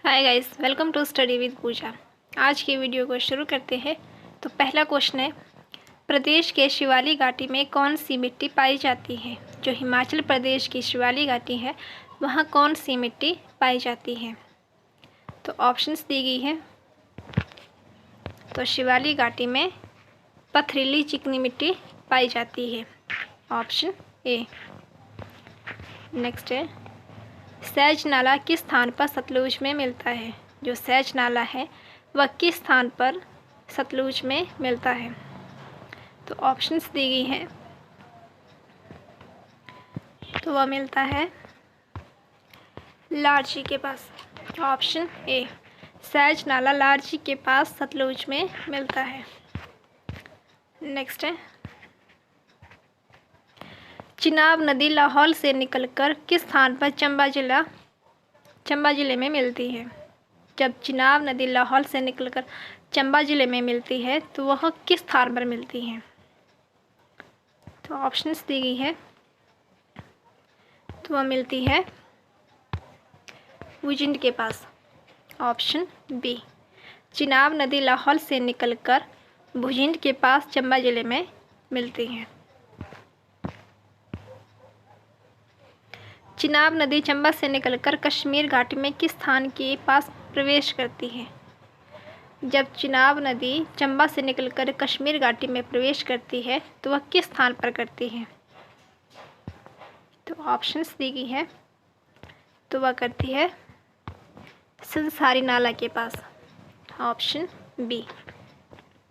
Hi guys, welcome to study with Pooja. आज की video को शुरू करते हैं। तो पहला क्वेश्चन है, प्रदेश के शिवालिक घाटी में कौन सी मिट्टी पाई जाती है। जो हिमाचल प्रदेश की शिवालिक घाटी है वहाँ कौन सी मिट्टी पाई जाती है। तो ऑप्शंस दी गई है। तो शिवालिक घाटी में पथरीली चिकनी मिट्टी पाई जाती है, ऑप्शन ए। नेक्स्ट है, सैज नाला किस स्थान पर सतलुज में मिलता है। जो सैज नाला है वह किस स्थान पर सतलुज में मिलता है। तो ऑप्शंस दी गई हैं। तो वह मिलता है लारजी के पास, ऑप्शन ए। सैज नाला लारजी के पास सतलुज में मिलता है। नेक्स्ट है, चिनाब नदी लाहौल से निकलकर किस स्थान पर चंबा जिले में मिलती है। जब चिनाब नदी लाहौल से निकलकर चंबा जिले में मिलती है तो वह किस स्थान पर मिलती है। तो ऑप्शंस दी गई है। तो वह मिलती है भुजिंड के पास, ऑप्शन बी। चिनाब नदी लाहौल से निकलकर भुजिंड के पास चंबा जिले में मिलती है। चिनाब नदी चंबा से निकलकर कश्मीर घाटी में किस स्थान के पास प्रवेश करती है। जब चिनाब नदी चंबा से निकलकर कश्मीर घाटी में प्रवेश करती है तो वह किस स्थान पर करती है। तो ऑप्शंस दी गई है। तो वह करती है संसारी नाला के पास, ऑप्शन बी।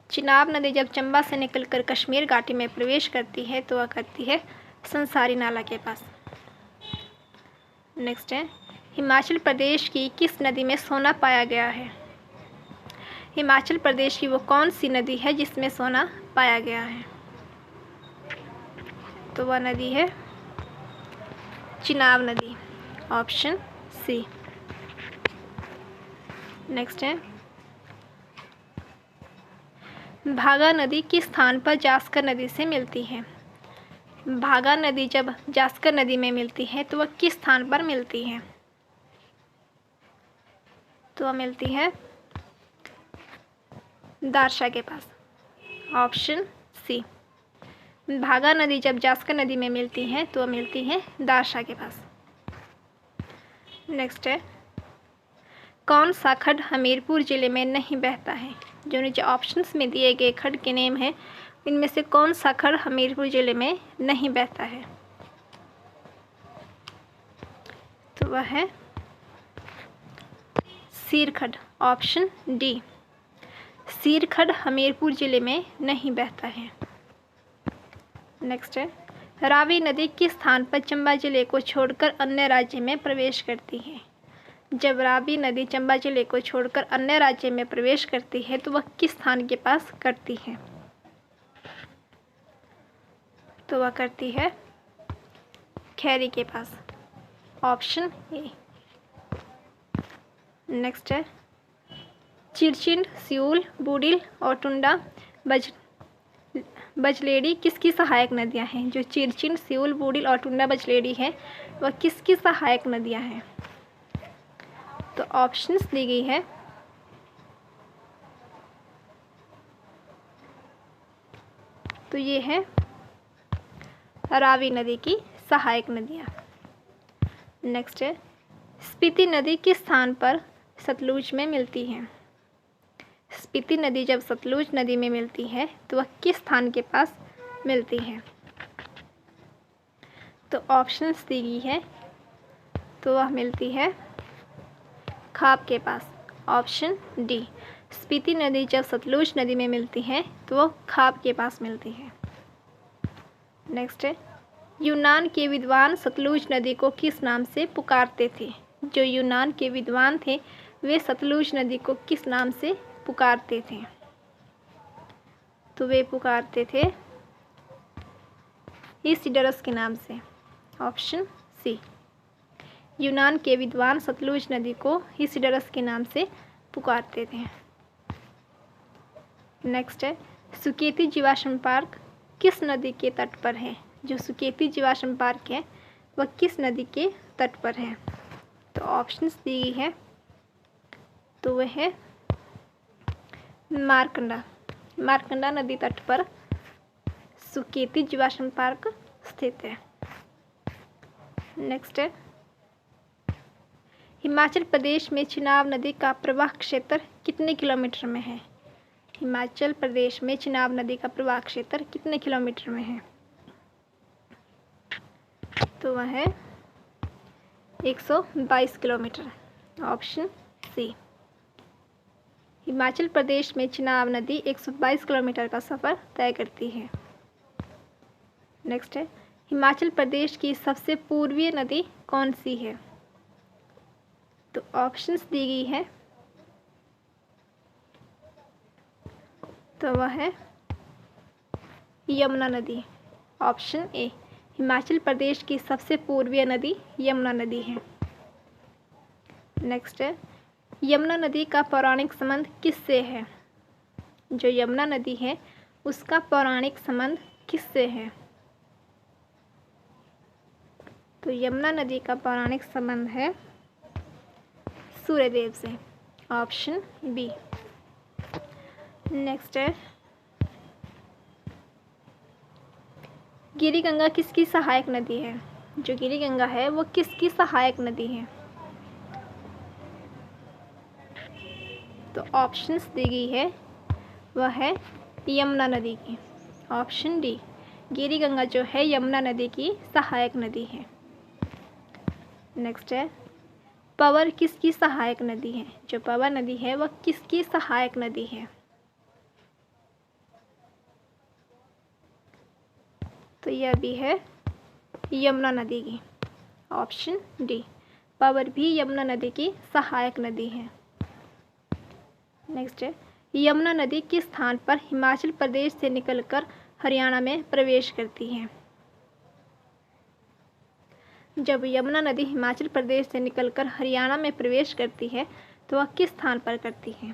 चिनाब नदी जब चंबा से निकलकर कश्मीर घाटी में प्रवेश करती है तो वह करती है संसारी नाला के पास। नेक्स्ट है, हिमाचल प्रदेश की किस नदी में सोना पाया गया है। हिमाचल प्रदेश की वो कौन सी नदी है जिसमें सोना पाया गया है। तो वह नदी है चिनाब नदी, ऑप्शन सी। नेक्स्ट है, भागा नदी किस स्थान पर जास्कर नदी से मिलती है। भागा नदी जब जास्कर नदी में मिलती है तो वह किस स्थान पर मिलती है। तो वह मिलती है दारशा के पास, ऑप्शन सी। भागा नदी जब जास्कर नदी में मिलती है तो वह मिलती है दारशा के पास। नेक्स्ट है, कौन सा खड्ड हमीरपुर जिले में नहीं बहता है। जो नीचे ऑप्शंस में दिए गए खड्ड के नेम है इनमें से कौन सा खड्ड हमीरपुर जिले में नहीं बहता है। तो वह है सीर खड्ड, ऑप्शन डी। सीर खड्ड हमीरपुर जिले में नहीं बहता है। नेक्स्ट है, रावी नदी किस स्थान पर चंबा जिले को छोड़कर अन्य राज्य में प्रवेश करती है। जब रावी नदी चंबा जिले को छोड़कर अन्य राज्य में प्रवेश करती है तो वह किस स्थान के पास करती है। तो वह करती है खैरी के पास, ऑप्शन ए। नेक्स्ट है, चिरचिंड, सियूल, बूडिल और टुंडा बजलेडी किसकी सहायक नदियां हैं। जो चिरचिंड, सियूल, बूडिल और टुंडा बजलेडी है वह किसकी सहायक नदियां हैं। तो ऑप्शंस दी गई है। तो ये है रावी नदी की सहायक नदियाँ। नेक्स्ट है, स्पीति नदी किस स्थान पर सतलुज में मिलती है। स्पीति नदी जब सतलुज नदी में मिलती है तो वह किस स्थान के पास मिलती है। तो ऑप्शंस दी गई है। तो वह मिलती है खाप के पास, ऑप्शन डी। स्पीति नदी जब सतलुज नदी में मिलती है तो वह खाप के पास मिलती है। नेक्स्ट है, यूनान के विद्वान सतलुज नदी को किस नाम से पुकारते थे। जो यूनान के विद्वान थे वे सतलुज नदी को किस नाम से पुकारते थे। तो वे पुकारते थे इसिडरस के नाम से, ऑप्शन सी। यूनान के विद्वान सतलुज नदी को इसिडरस के नाम से पुकारते थे। नेक्स्ट है, सुकेती जीवाश्म पार्क किस नदी के तट पर है। जो सुकेती जीवाश्म पार्क है वह किस नदी के तट पर है। तो ऑप्शंस दी गई है। तो वह है मारकंडा। मारकंडा नदी तट पर सुकेती जीवाश्म पार्क स्थित है। नेक्स्ट है, हिमाचल प्रदेश में चिनाब नदी का प्रवाह क्षेत्र कितने किलोमीटर में है? हिमाचल प्रदेश में चिनाब नदी का प्रवाह क्षेत्र कितने किलोमीटर में है? तो वह है 122 kilometre. Option C. Himachal Pradesh में चिनाब नदी 122 किलोमीटर का सफ़र तय करती है। नेक्स्ट है, हिमाचल प्रदेश की सबसे पूर्वीय नदी कौन सी है? तो ऑप्शंस दी गई है, तो वह है यमुना नदी। ऑप्शन ए, हिमाचल प्रदेश की सबसे पूर्वीय नदी यमुना नदी है। नेक्स्ट है, यमुना नदी का पौराणिक संबंध किससे है? जो यमुना नदी है उसका पौराणिक संबंध किससे है? तो यमुना नदी का पौराणिक संबंध है सूर्यदेव से। Option B. नेक्स्ट है, गिरिगंगा किसकी सहायक नदी है? जो गिरिगंगा है वो किसकी सहायक नदी है? तो ऑप्शंस दी गई है, वह है यमुना नदी की। ऑप्शन डी, गिरिगंगा जो है यमुना नदी की सहायक नदी है। नेक्स्ट है, पवर किसकी सहायक नदी है? जो पवर नदी है वह किसकी सहायक नदी है? तो यह भी है यमुना नदी की। ऑप्शन डी, पवर भी यमुना नदी की सहायक नदी है। नेक्स्ट है, यमुना नदी किस स्थान पर हिमाचल प्रदेश से निकलकर हरियाणा में प्रवेश करती है? जब यमुना नदी हिमाचल प्रदेश से निकलकर हरियाणा में प्रवेश करती है तो वह किस स्थान पर करती है?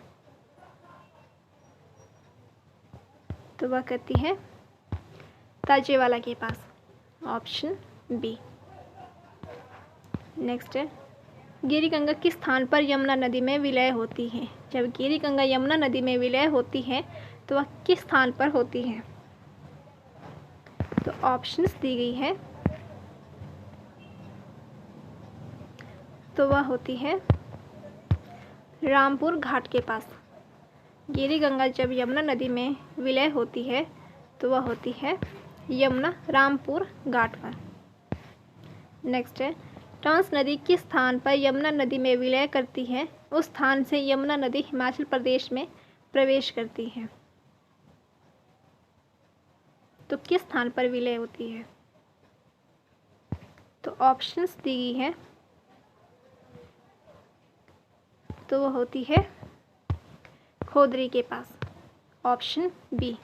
तो वह करती है ताजेवाला के पास। Option B. नेक्स्ट है, गिरिगंगा किस स्थान पर यमुना नदी में विलय होती है? जब गिरिगंगा यमुना नदी में विलय होती है तो वह किस स्थान पर होती है? तो ऑप्शंस दी गई है, तो वह होती है रामपुर घाट के पास। गिरिगंगा जब यमुना नदी में विलय होती है तो वह होती है यमुना रामपुर घाट पर। नेक्स्ट है, टॉन्स नदी किस स्थान पर यमुना नदी में विलय करती है? उस स्थान से यमुना नदी हिमाचल प्रदेश में प्रवेश करती है। तो किस स्थान पर विलय होती है? तो ऑप्शंस दी गई है, तो वो होती है खोदरी के पास। ऑप्शन बी,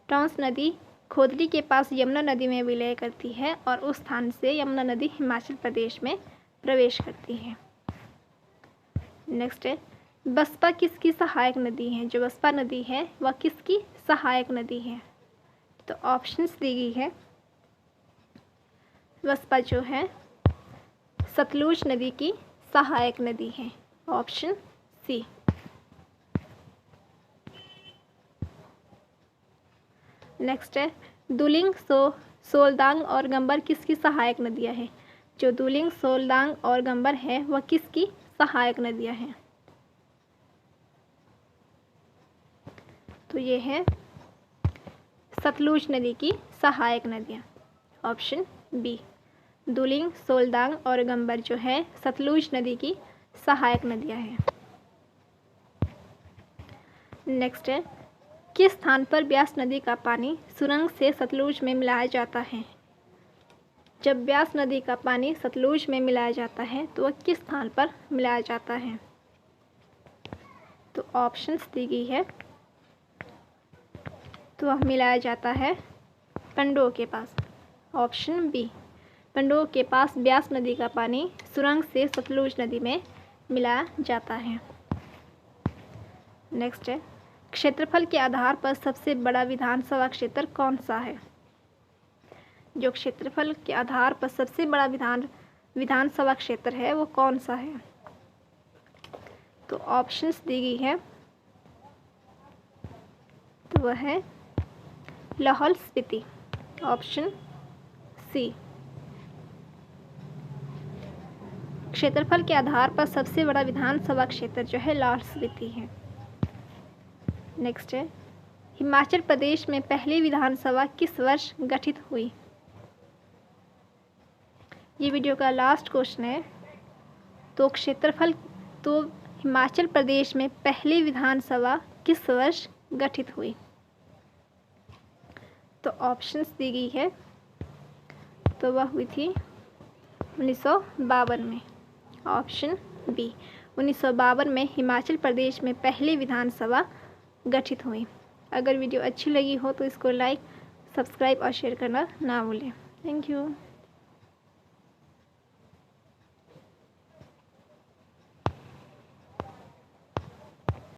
टॉन्स नदी खोदरी के पास यमुना नदी में विलय करती है और उस स्थान से यमुना नदी हिमाचल प्रदेश में प्रवेश करती है। नेक्स्ट है, बसपा किसकी सहायक नदी है? जो बसपा नदी है वह किसकी सहायक नदी है? तो ऑप्शंस दी गई है, बसपा जो है सतलुज नदी की सहायक नदी है। Option C. नेक्स्ट है, दुलिंग, सोलदांग और गंबर किसकी सहायक नदियां हैं? जो दुलिंग, सोलदांग और गंबर है वह किसकी सहायक नदियां हैं? तो ये है सतलुज नदी की सहायक नदियां। ऑप्शन बी, दुलिंग, सोलदांग और गंबर जो है सतलुज नदी की सहायक नदियां हैं। नेक्स्ट है, किस स्थान पर ब्यास नदी का पानी सुरंग से सतलुज में मिलाया जाता है? जब ब्यास नदी का पानी सतलुज में मिलाया जाता है तो वह किस स्थान पर मिलाया जाता है? तो ऑप्शंस दी गई है, तो वह मिलाया जाता है पंडोह के पास। ऑप्शन बी, पंडोह के पास ब्यास नदी का पानी सुरंग से सतलुज नदी में मिलाया जाता है। नेक्स्ट है, क्षेत्रफल के आधार पर सबसे बड़ा विधानसभा क्षेत्र कौन सा है? जो क्षेत्रफल के आधार पर सबसे बड़ा विधानसभा क्षेत्र है वो कौन सा है? तो ऑप्शंस दी गई है, तो वह है लाहौल स्पीति, ऑप्शन सी। क्षेत्रफल के आधार पर सबसे बड़ा विधानसभा क्षेत्र जो है लाहौल स्पीति है। नेक्स्ट है, हिमाचल प्रदेश में पहली विधानसभा किस वर्ष गठित हुई? ये वीडियो का लास्ट क्वेश्चन है। तो हिमाचल प्रदेश में पहली विधानसभा किस वर्ष गठित हुई? तो ऑप्शंस दी गई है, तो वह हुई थी 1952 में, ऑप्शन बी। 1952 में हिमाचल प्रदेश में पहली विधानसभा गठित हुई। अगर वीडियो अच्छी लगी हो तो इसको लाइक, सब्सक्राइब और शेयर करना ना भूलें। Thank you.